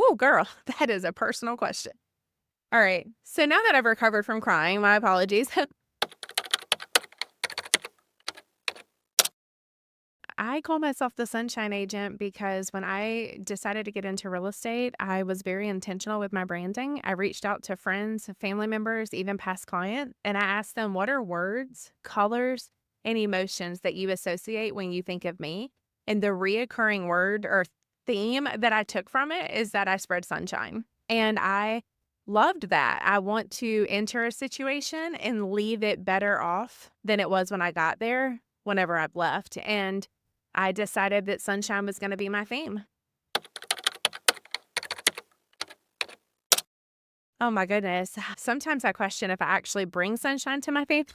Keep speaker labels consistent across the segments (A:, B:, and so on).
A: Ooh, girl, that is a personal question. All right. So now that I've recovered from crying, my apologies. I call myself the sunshine agent because when I decided to get into real estate, I was very intentional with my branding. I reached out to friends, family members, even past clients, and I asked them, what are words, colors, and emotions that you associate when you think of me? And the reoccurring word or theme that I took from it is that I spread sunshine. And I loved that. I want to enter a situation and leave it better off than it was when I got there, whenever I've left. And I decided that sunshine was gonna be my theme. Oh my goodness. Sometimes I question if I actually bring sunshine to my family.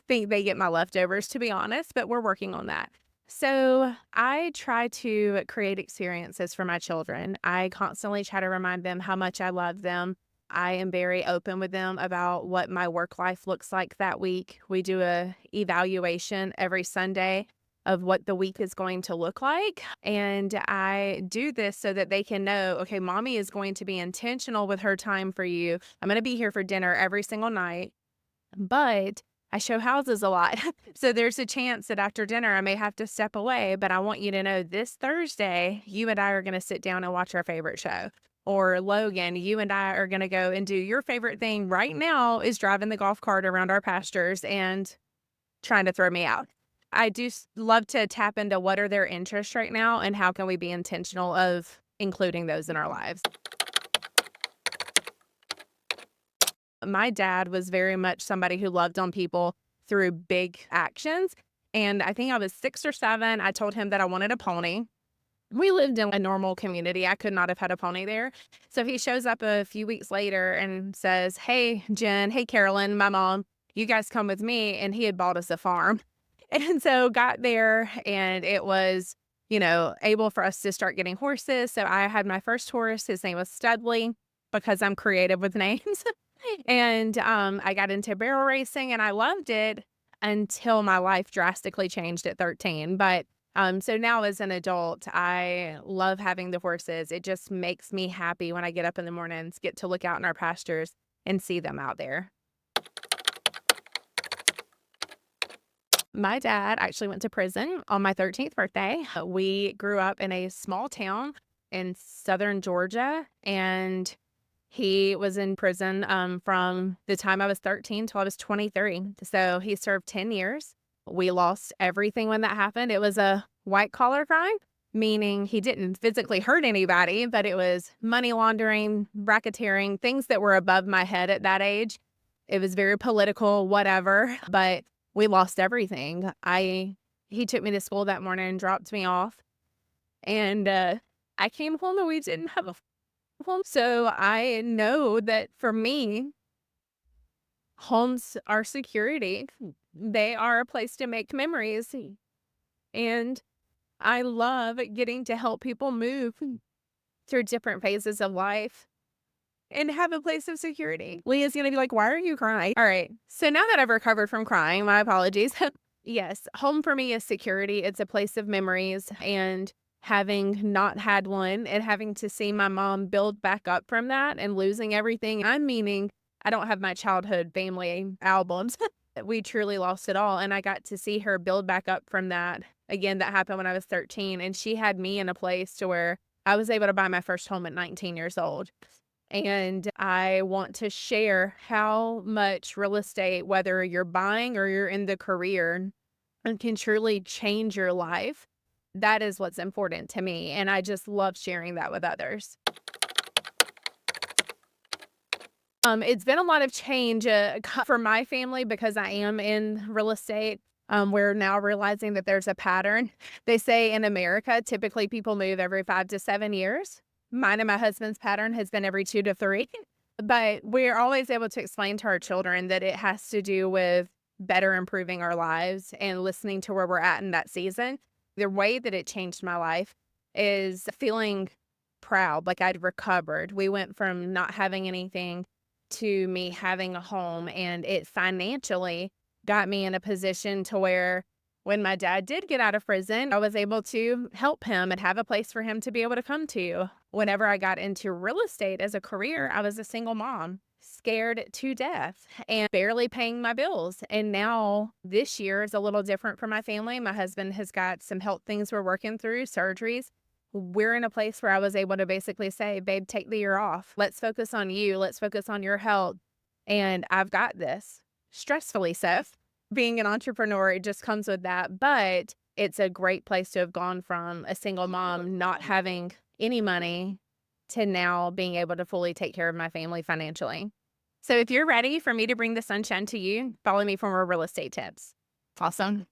A: Think they get my leftovers, to be honest, but we're working on that. So I try to create experiences for my children. I constantly try to remind them how much I love them. I am very open with them about what my work life looks like that week. We do a evaluation every Sunday of what the week is going to look like. And I do this so that they can know, okay, mommy is going to be intentional with her time for you. I'm going to be here for dinner every single night, but I show houses a lot. So there's a chance that after dinner I may have to step away, but I want you to know this Thursday, you and I are going to sit down and watch our favorite show. Or Logan, you and I are going to go and do your favorite thing right now is driving the golf cart around our pastures and trying to throw me out. I do love to tap into what are their interests right now and how can we be intentional of including those in our lives. My dad was very much somebody who loved on people through big actions. And I think I was 6 or 7. I told him that I wanted a pony. We lived in a normal community. I could not have had a pony there. So he shows up a few weeks later and says, hey, Jen, hey, Carolyn, my mom, you guys come with me. And he had bought us a farm. And so got there and it was, able for us to start getting horses. So I had my first horse. His name was Studley because I'm creative with names. And I got into barrel racing and I loved it until my life drastically changed at 13. But so now as an adult, I love having the horses. It just makes me happy when I get up in the mornings, get to look out in our pastures and see them out there. My dad actually went to prison on my 13th birthday. We grew up in a small town in southern Georgia, and he was in prison from the time I was 13 till I was 23. So he served 10 years. We lost everything when that happened. It was a white collar crime, meaning he didn't physically hurt anybody, but it was money laundering, racketeering, things that were above my head at that age. It was very political, whatever, but we lost everything. He took me to school that morning and dropped me off. And I came home and we didn't have a home. So I know that for me, homes are security. They are a place to make memories. And I love getting to help people move through different phases of life and have a place of security. Leah's gonna be like, why are you crying? All right. So now that I've recovered from crying, my apologies. Yes, home for me is security. It's a place of memories. And having not had one and having to see my mom build back up from that and losing everything, I'm meaning I don't have my childhood family albums. We truly lost it all. And I got to see her build back up from that. Again, that happened when I was 13. And she had me in a place to where I was able to buy my first home at 19 years old. And I want to share how much real estate, whether you're buying or you're in the career, and can truly change your life. That is what's important to me. And I just love sharing that with others. It's been a lot of change for my family because I am in real estate. We're now realizing that there's a pattern. They say in America, typically people move every 5 to 7 years. Mine and my husband's pattern has been every 2 to 3. But we're always able to explain to our children that it has to do with better improving our lives and listening to where we're at in that season. The way that it changed my life is feeling proud, like I'd recovered. We went from not having anything to me having a home, and it financially got me in a position to where when my dad did get out of prison, I was able to help him and have a place for him to be able to come to. Whenever I got into real estate as a career, I was a single mom, scared to death and barely paying my bills. And now this year is a little different for my family. My husband has got some health things we're working through, surgeries. We're in a place where I was able to basically say, babe, take the year off. Let's focus on you. Let's focus on your health. And I've got this, stressfully so. Being an entrepreneur, it just comes with that. But it's a great place to have gone from a single mom, not having any money, to now being able to fully take care of my family financially. So if you're ready for me to bring the sunshine to you, follow me for more real estate tips.
B: Awesome.